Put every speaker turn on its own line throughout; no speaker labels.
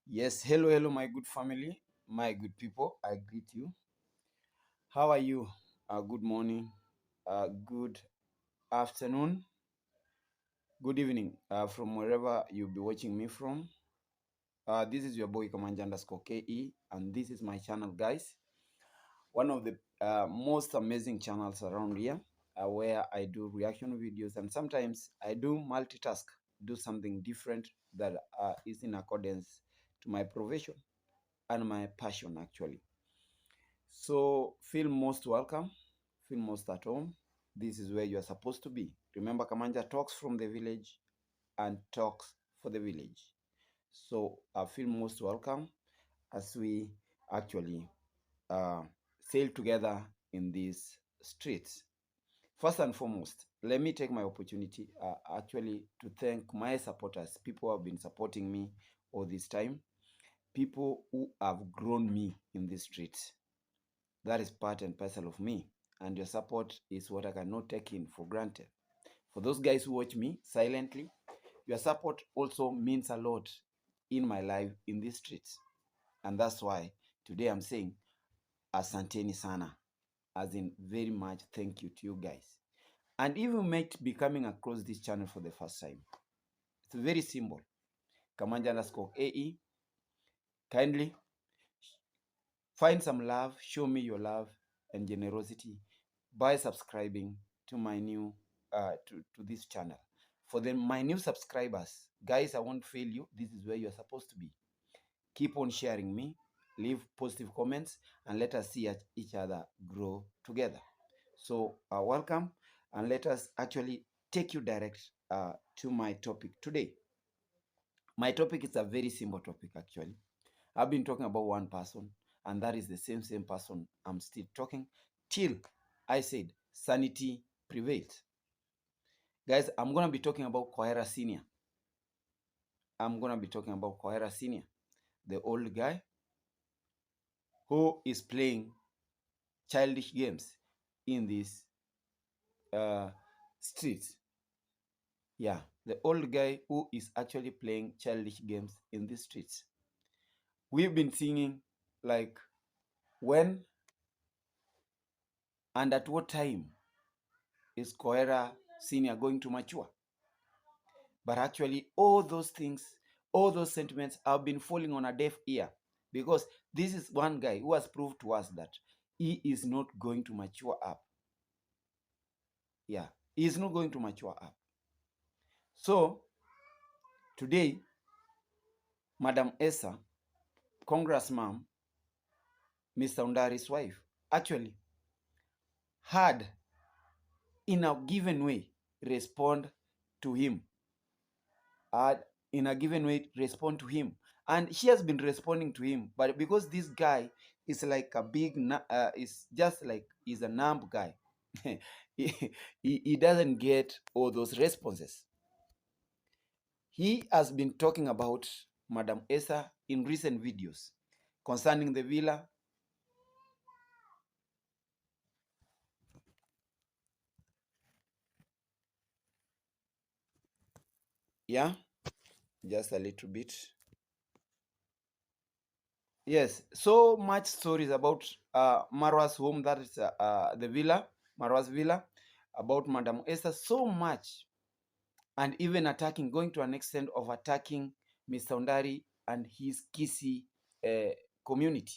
Yes, hello, my good family, my good people. I greet you. How are you? Good morning, good afternoon, good evening from wherever you'll be watching me from. This is your boy Kamanja underscore KE, and this is my channel, guys. One of the most amazing channels around here where I do reaction videos and sometimes I do multitask, do something different that is in accordance to my profession and my passion, actually. So feel most welcome, feel most at home. This is where you are supposed to be. Remember, Kamanja talks from the village and talks for the village. So I feel most welcome as we actually uh, sail together in these streets. First and foremost, let me take my opportunity actually to thank my supporters, people who have been supporting me all this time, people who have grown me in the streets. That is part and parcel of me, and your support is what I cannot take in for granted. For those guys who watch me silently, your support also means a lot in my life in these streets. And that's why today I'm saying asanteni sana, as in very much thank you to you guys. And if you might be coming across this channel for the first time, it's very simple. Kamanja underscore AE, kindly find some love, show me your love and generosity by subscribing to my new to this channel. For my new subscribers, guys, I won't fail you. This is where you're supposed to be. Keep on sharing me, leave positive comments, and let us see each other grow together. So welcome, and let us actually take you direct to my topic today. My topic is a very simple topic, actually. I've been talking about one person, and that is the same person I'm still talking till I said sanity prevails. Guys, I'm going to be talking about Koherasnr. I'm going to be talking about Koherasnr, the old guy who is playing childish games in these streets. Yeah, the old guy who is actually playing childish games in the streets. We've been singing like when and at what time is Koherasnr going to mature? But actually, all those things, all those sentiments have been falling on a deaf ear, because this is one guy who has proved to us that he is not going to mature up. Yeah, he is not going to mature up. So today, Madam Esa, Congratsmum, Mr. Undari's wife, actually had, in a given way, respond to him. Had, in a given way, respond to him. And she has been responding to him. But because this guy is like a big, is just like, he's a numb guy. he doesn't get all those responses. He has been talking about Madam Esa in recent videos concerning the villa. Yeah, just a little bit. Yes, so much stories about Marwa's home, that is the villa, Marwa's villa, about Madam Esa, so much. And even attacking, going to an extent of attacking Mr. Undari and his Kisi community.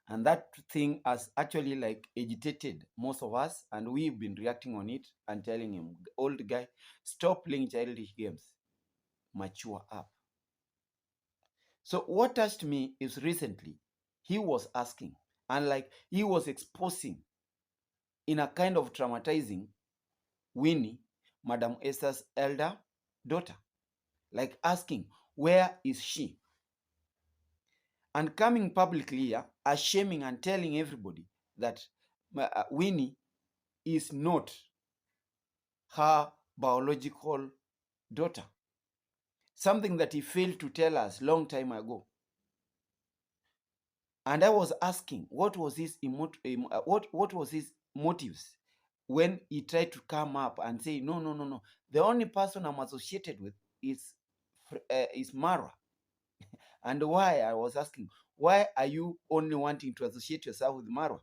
And that thing has actually like agitated most of us, and we've been reacting on it and telling him, old guy, stop playing childish games, mature up. So what touched me is recently he was asking, and like he was exposing in a kind of traumatizing Winnie, Madam Esther's elder daughter, like asking, where is she? And coming publicly here, shaming and telling everybody that Winnie is not her biological daughter. Something that he failed to tell us long time ago. And I was asking, what was his what was his motives when he tried to come up and say, no. The only person I'm associated with is Mara. And why, I was asking, why are you only wanting to associate yourself with Marwa?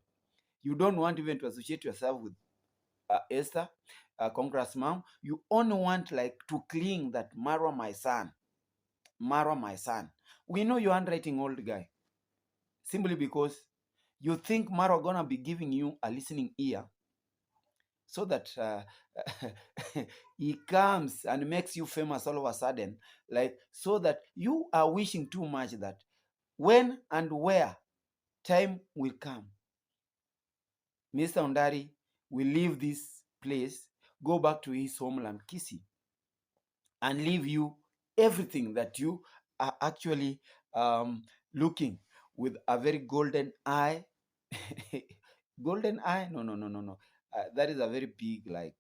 You don't want even to associate yourself with Esther, Congratsmum. You only want like to cling that Marwa, my son. Marwa, my son. We know you're handwriting old guy. Simply because you think Marwa gonna be giving you a listening ear so that he comes and makes you famous all of a sudden, like so that you are wishing too much that when and where time will come, Mr. Ondari will leave this place, go back to his homeland, Kisi, and leave you everything that you are actually looking with a very golden eye. Golden eye? No, no, no, no, no. That is a very big like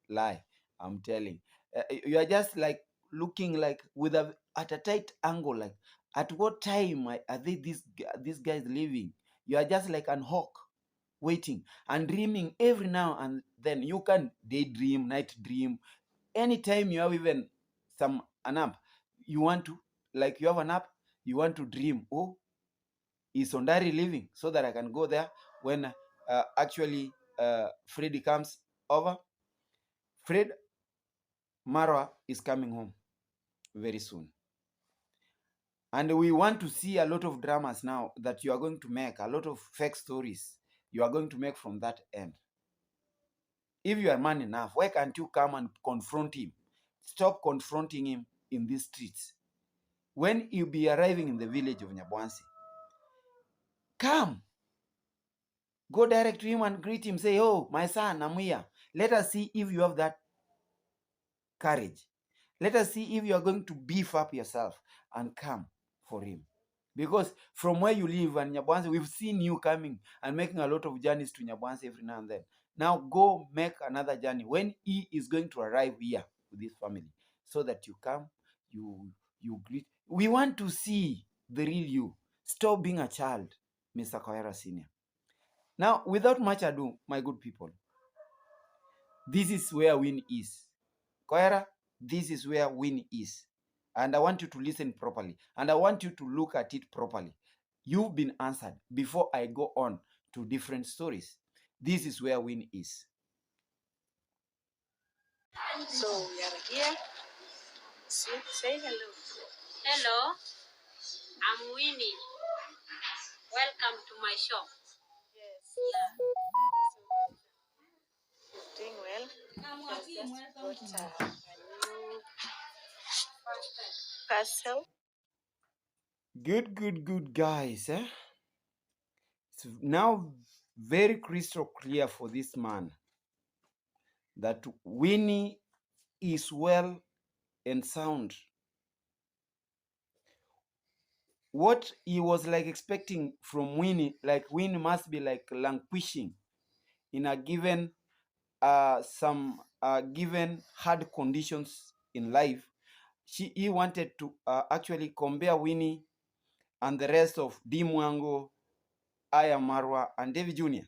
lie. I'm telling. You are just like looking like with a at a tight angle. Like at what time are they these guys leaving? You are just like an hawk waiting and dreaming every now and then. You can daydream, night dream, anytime you have even some an app you want to, like you have an app you want to dream, oh, is Ondari leaving so that I can go there when actually Freddy comes over. Fred, Marwa is coming home very soon, and we want to see a lot of dramas now that you are going to make, a lot of fake stories you are going to make from that end. If you are man enough, why can't you come and confront him? Stop confronting him in these streets. When you be arriving in the village of Nyabwansi, come, go direct to him and greet him. Say, oh, my son, I'm here. Let us see if you have that courage. Let us see if you are going to beef up yourself and come for him. Because from where you live and Nyabwansi, we've seen you coming and making a lot of journeys to Nyabwansi every now and then. Now go make another journey when he is going to arrive here with his family, so that you come, you greet. We want to see the real you. Stop being a child, Mr. Koherasnr. Now, without much ado, my good people, this is where Winnie is. Kohera, this is where Winnie is. And I want you to listen properly. And I want you to look at it properly. You've been answered before I go on to different stories. This is where Winnie is.
So we are here. Say hello.
Hello, I'm Winnie. Welcome to my shop.
Yes.
Yeah.
So doing well. Has just got a new parcel.
Good, guys. It's now very crystal clear for this man that Winnie is well and sound. What he was like expecting from Winnie, like Winnie must be like languishing in a given some given hard conditions in life. He wanted to actually compare Winnie and the rest of Dimwango, Aya Marwa, and David Jr.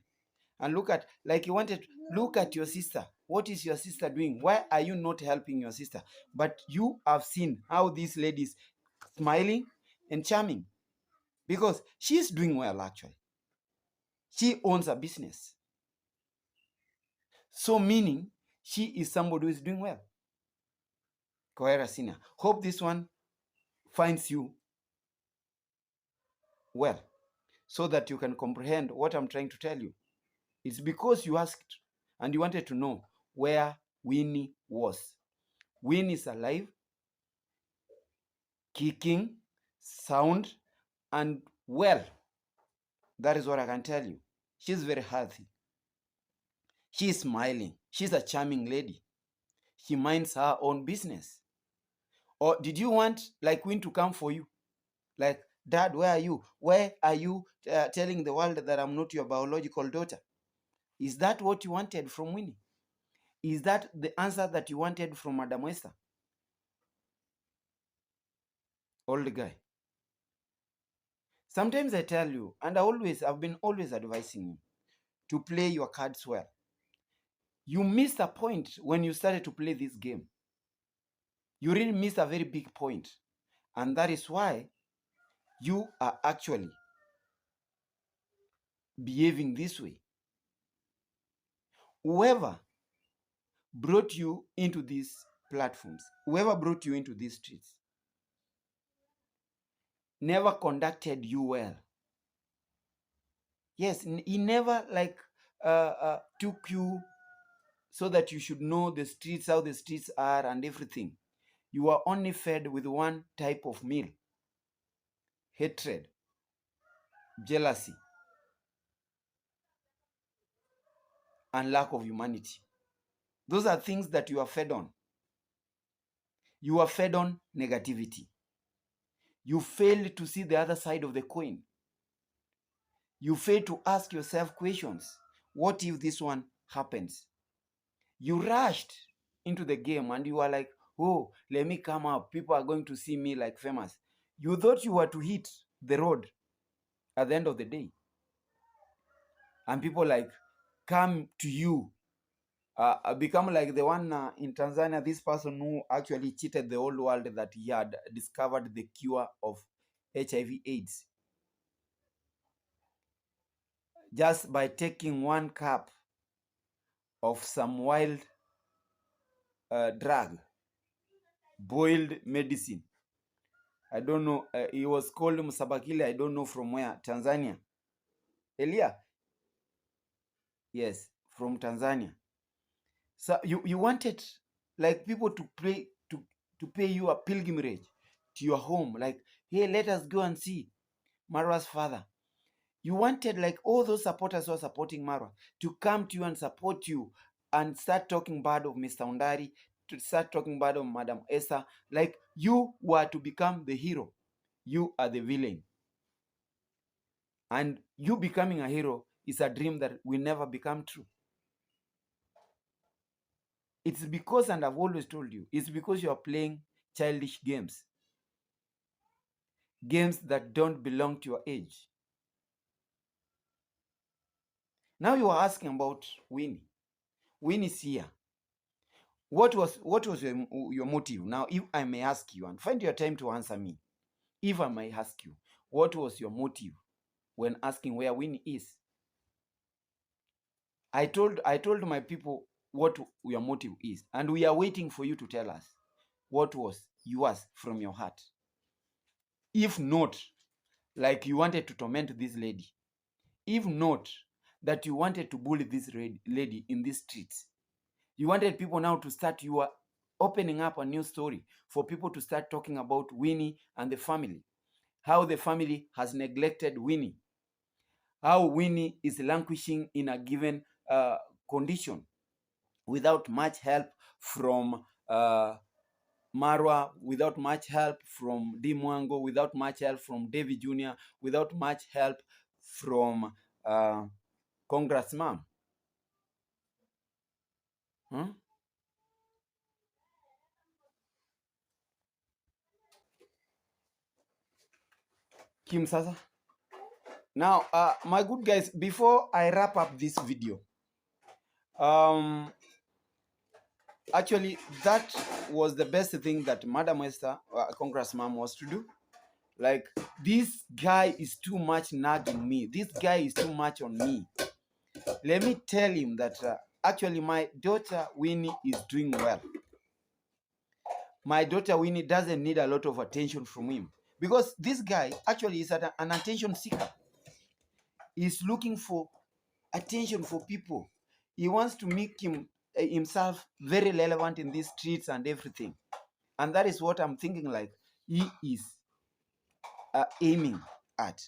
And look at, like he wanted, look at your sister. What is your sister doing? Why are you not helping your sister? But you have seen how this lady is smiling and charming because she's doing well actually. She owns a business. So meaning she is somebody who is doing well. Koherasnr. Hope this one finds you well so that you can comprehend what I'm trying to tell you. It's because you asked and you wanted to know where Winnie was. Winnie is alive, kicking, sound, and well. That is what I can tell you. She's very healthy. She's smiling. She's a charming lady. She minds her own business. Or did you want like Winnie to come for you? Like, Dad, where are you? Where are you telling the world that I'm not your biological daughter? Is that what you wanted from Winnie? Is that the answer that you wanted from Madam Esther? Old guy. Sometimes I tell you, and I've been always advising you to play your cards well. You missed a point when you started to play this game. You really missed a very big point. And that is why you are actually behaving this way. Whoever brought you into these platforms, whoever brought you into these streets, never conducted you well. Yes, he never took you so that you should know the streets, how the streets are and everything. You are only fed with one type of meal: hatred, jealousy, and lack of humanity. Those are things that you are fed on. You are fed on negativity. You failed to see the other side of the coin. You fail to ask yourself questions. What if this one happens? You rushed into the game and you are like, oh, let me come up. People are going to see me like famous. You thought you were to hit the road at the end of the day. And people like come to you, become like the one in Tanzania, this person who actually cheated the whole world that he had discovered the cure of HIV/AIDS. Just by taking one cup of some wild drug, boiled medicine. I don't know. He was called Musabakile. I don't know from where. Tanzania. Elia. Yes, from Tanzania. So you wanted like people to pay you a pilgrimage to your home. Like, hey, let us go and see Marwa's father. You wanted like all those supporters who are supporting Marwa to come to you and support you and start talking bad of Mr. Undari, to start talking bad of Madam Esther. Like you were to become the hero. You are the villain. And you becoming a hero is a dream that will never become true. It's because, and I've always told you, it's because you are playing childish games. Games that don't belong to your age. Now you are asking about Winnie. Winnie's here. What was your motive? Now, if I may ask you, and find your time to answer me, if I may ask you, what was your motive when asking where Winnie is? I told my people what your motive is, and we are waiting for you to tell us what was yours from your heart. If not, like you wanted to torment this lady. If not, that you wanted to bully this lady in these streets. You wanted people now to start, you are opening up a new story for people to start talking about Winnie and the family. How the family has neglected Winnie. How Winnie is languishing in a given condition without much help from Marwa, without much help from D. Mwango, without much help from David Jr., without much help from Congratsmum. Huh? Kim Sasa. Now, my good guys, before I wrap up this video, actually, that was the best thing that Madam Esther, Congressmam, was to do. Like, this guy is too much nagging me. This guy is too much on me. Let me tell him that actually my daughter Winnie is doing well. My daughter Winnie doesn't need a lot of attention from him. Because this guy actually is an attention seeker. He's looking for attention for people. He wants to make himself very relevant in these streets and everything. And that is what I'm thinking like he is aiming at.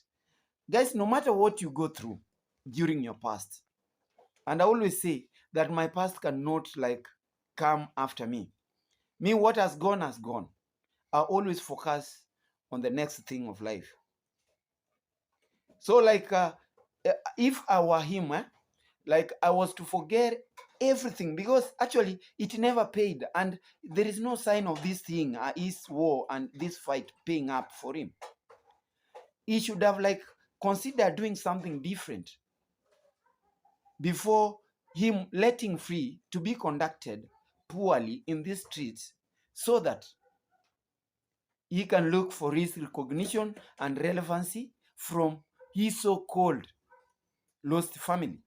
Guys, no matter what you go through during your past, and I always say that my past cannot like come after me. Me, what has gone has gone. I always focus on the next thing of life. So like if I were him, like I was to forget everything, because actually it never paid, and there is no sign of this thing, his war and this fight paying up for him. He should have like considered doing something different before him letting free to be conducted poorly in these streets, so that he can look for his recognition and relevancy from his so-called lost family.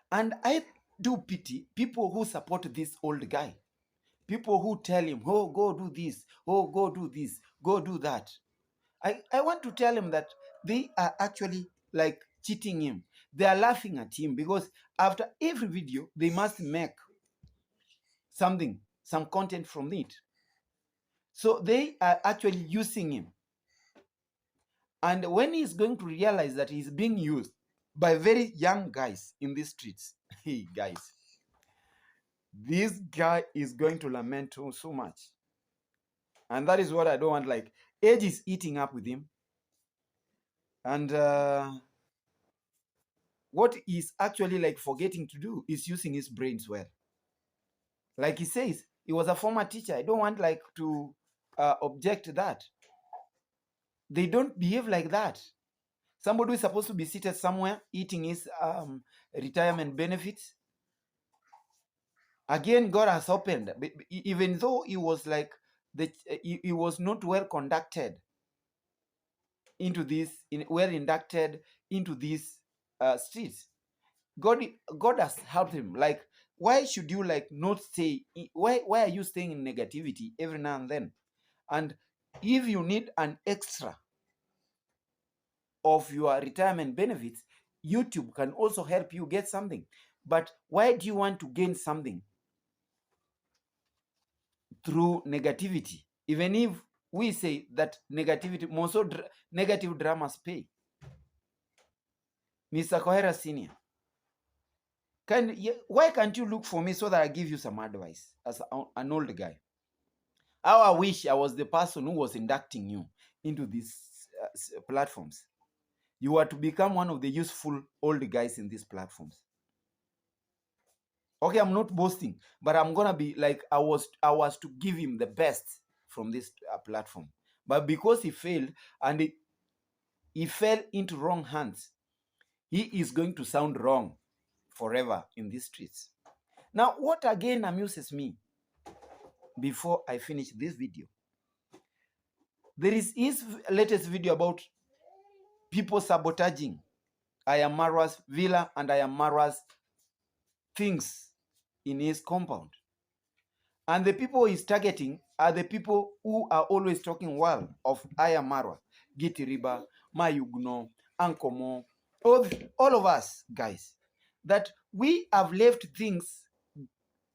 And I do pity people who support this old guy. People who tell him, oh, go do this, oh, go do this, go do that. I want to tell him that they are actually like cheating him. They are laughing at him because after every video, they must make something, some content from it. So they are actually using him. And when he's going to realize that he's being used by very young guys in the streets, hey guys, this guy is going to lament so much. And that is what I don't want. Like, age is eating up with him. And what he's actually like forgetting to do is using his brains well. Like he says, he was a former teacher. I don't want like to object to that. They don't behave like that. Somebody who is supposed to be seated somewhere eating his retirement benefits. Again, God has opened, even though he was like he was not well conducted into this, well inducted into these streets. God has helped him. Like, why should you like not stay? Why are you staying in negativity every now and then? And if you need an extra of your retirement benefits, YouTube can also help you get something. But why do you want to gain something through negativity? Even if we say that negativity, most negative dramas pay. Mr. Koherasnr, why can't you look for me so that I give you some advice as an old guy? How I wish I was the person who was inducting you into these platforms. You are to become one of the useful old guys in these platforms. Okay, I'm not boasting, but I'm gonna be like I was to give him the best from this platform. But because he failed and he fell into wrong hands, he is going to sound wrong forever in these streets. Now, what again amuses me before I finish this video, there is his latest video about people sabotaging Ayamara's villa and Ayamara's things in his compound. And the people he's targeting are the people who are always talking well of Ayamara, Gitiriba, Mayugno, Ankomo, all of us, guys, that we have left things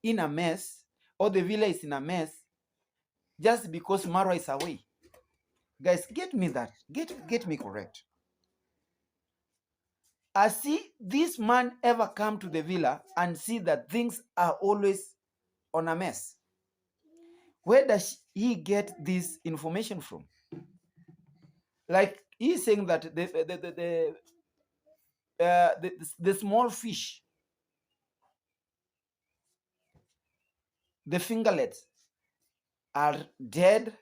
in a mess, or the villa is in a mess, just because Mara is away. Guys, get me that. Get me correct. Has this man ever come to the villa and see that things are always on a mess? Where does he get this information from? Like, he's saying that the small fish, the fingerlets, are dead.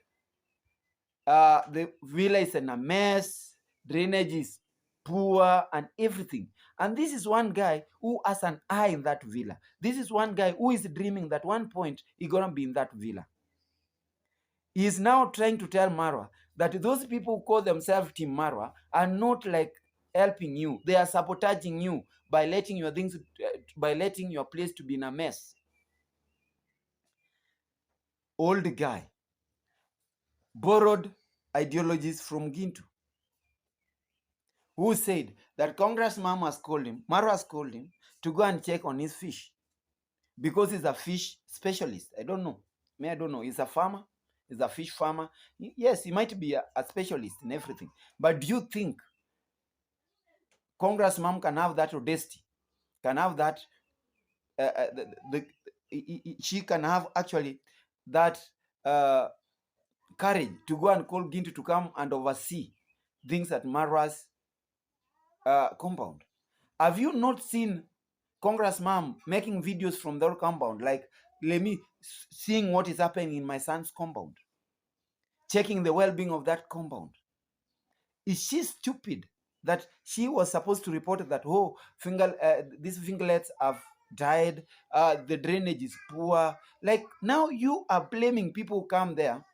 The villa is in a mess. Drainage is poor and everything. And this is one guy who has an eye in that villa. This is one guy who is dreaming that one point he's gonna be in that villa. He is now trying to tell Marwa that those people who call themselves Team Marwa are not like helping you. They are sabotaging you by letting your things, by letting your place to be in a mess. Old guy borrowed ideologies from Gintu, who said that Congratsmum has called him, Marwa has called him to go and check on his fish because he's a fish specialist. I don't know. I don't know. He's a farmer. He's a fish farmer. Yes, he might be a specialist in everything. But do you think Congratsmum can have that audacity? Can have that? She can have actually that courage to go and call Gintu to come and oversee things at Marwa's compound. Have you not seen Congratsmum making videos from their compound? Like, let me seeing what is happening in my son's compound, checking the well-being of that compound. Is she stupid that she was supposed to report that, oh, these fingerlets have died, the drainage is poor. Like now you are blaming people who come there,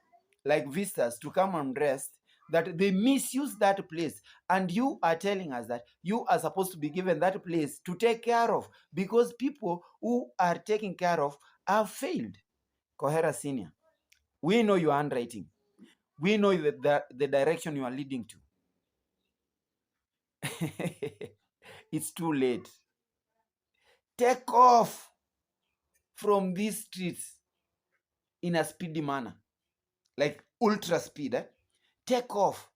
like visitors, to come and rest, that they misuse that place, and you are telling us that you are supposed to be given that place to take care of, because people who are taking care of have failed. Koherasnr, we know your handwriting. We know the direction you are leading to. It's too late. Take off from these streets in a speedy manner, like ultra speed. Take off.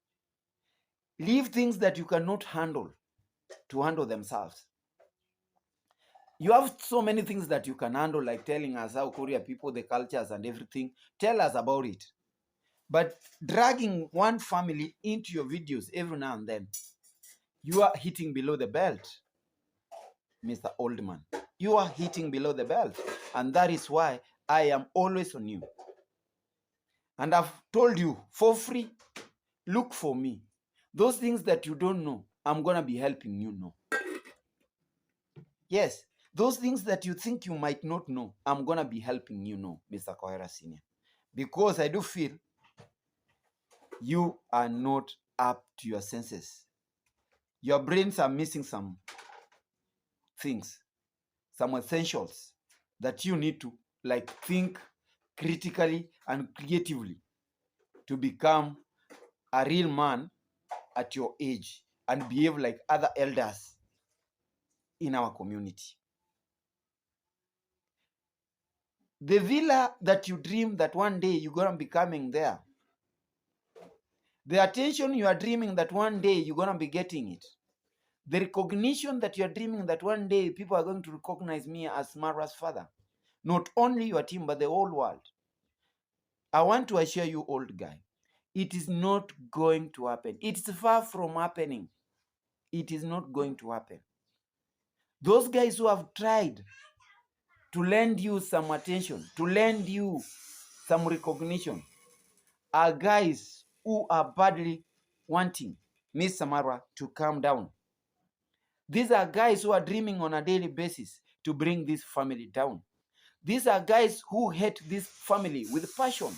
Leave things that you cannot handle to handle themselves. You have so many things that you can handle, like telling us how Korea people, the cultures and everything. Tell us about it. But dragging one family into your videos every now and then, you are hitting below the belt, Mr. Oldman. You are hitting below the belt. And that is why I am always on you. And I've told you for free, look for me. Those things that you don't know, I'm going to be helping you know. Yes, those things that you think you might not know, I'm going to be helping you know, Mr. Koherasnr. Because I do feel you are not up to your senses. Your brains are missing some things, some essentials that you need to like think critically and creatively to become a real man at your age and behave like other elders in our community. The villa that you dream that one day you're going to be coming there, the attention you are dreaming that one day you're going to be getting it, the recognition that you're dreaming that one day people are going to recognize me as Mara's father, not only your team, but the whole world. I want to assure you, old guy, it is not going to happen. It's far from happening. It is not going to happen. Those guys who have tried to lend you some attention, to lend you some recognition, are guys who are badly wanting Miss Samara to calm down. These are guys who are dreaming on a daily basis to bring this family down. These are guys who hate this family with passion.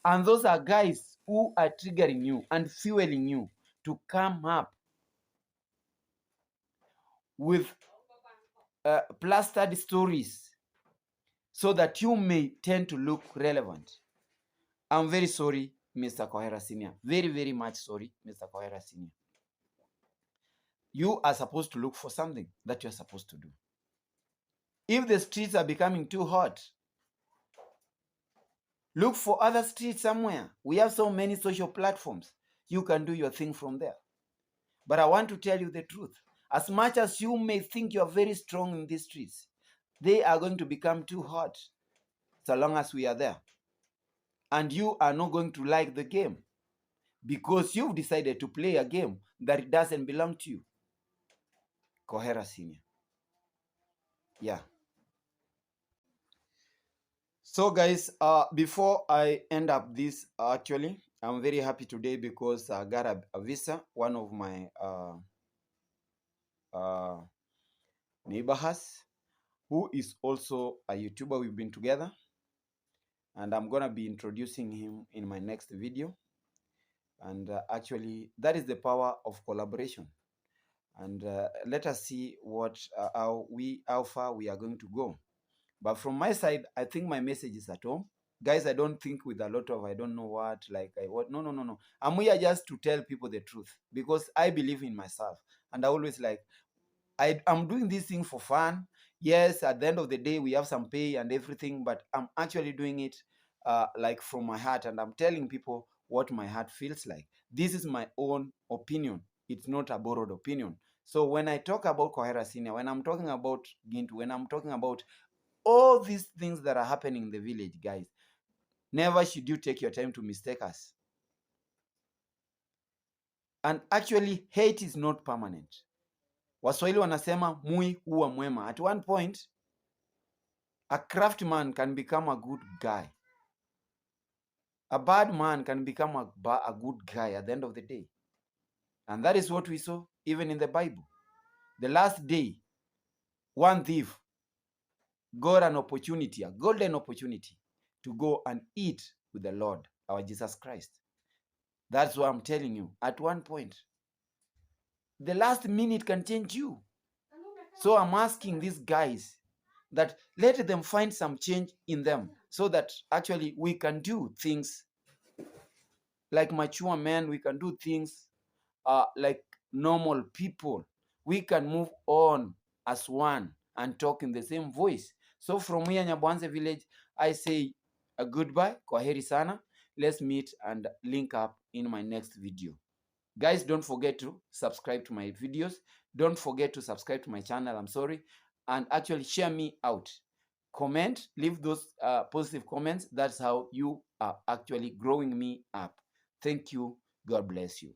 And those are guys who are triggering you and fueling you to come up with plastered stories so that you may tend to look relevant. I'm very sorry, Mr. Koherasnr. Very, very much sorry, Mr. Koherasnr. You are supposed to look for something that you're supposed to do. If the streets are becoming too hot, look for other streets somewhere. We have so many social platforms. You can do your thing from there. But I want to tell you the truth. As much as you may think you're very strong in these streets, they are going to become too hot so long as we are there. And you are not going to like the game because you've decided to play a game that doesn't belong to you. Koherasnr. Yeah. So guys, before I end up this, actually, I'm very happy today because I got a visa, one of my neighbors, who is also a YouTuber. We've been together, and I'm gonna be introducing him in my next video. And actually, that is the power of collaboration. And let us see how far we are going to go. But from my side, I think my message is at home. Guys, I don't think with a lot of I don't know what, like I what. No, no, no, no. I'm here just to tell people the truth because I believe in myself. And I always like, I'm doing this thing for fun. Yes, at the end of the day, we have some pay and everything, but I'm actually doing it like from my heart. And I'm telling people what my heart feels like. This is my own opinion. It's not a borrowed opinion. So when I talk about Koherasnr, when I'm talking about Gintu, when I'm talking about all these things that are happening in the village, guys, never should you take your time to mistake us. And actually, hate is not permanent. Waswahili wanasema mui huwa mwema. At one point, a craftsman can become a good guy. A bad man can become a good guy at the end of the day. And that is what we saw even in the Bible. The last day, one thief got an opportunity, a golden opportunity, to go and eat with the Lord, our Jesus Christ. That's what I'm telling you. At one point, the last minute can change you. So I'm asking these guys that let them find some change in them so that actually we can do things like mature men. We can do things like normal people. We can move on as one and talk in the same voice. So from here, Nyabwanze village, I say a goodbye. Koherasnr. Let's meet and link up in my next video. Guys, don't forget to subscribe to my videos. Don't forget to subscribe to my channel. I'm sorry. And actually share me out. Comment, leave those positive comments. That's how you are actually growing me up. Thank you. God bless you.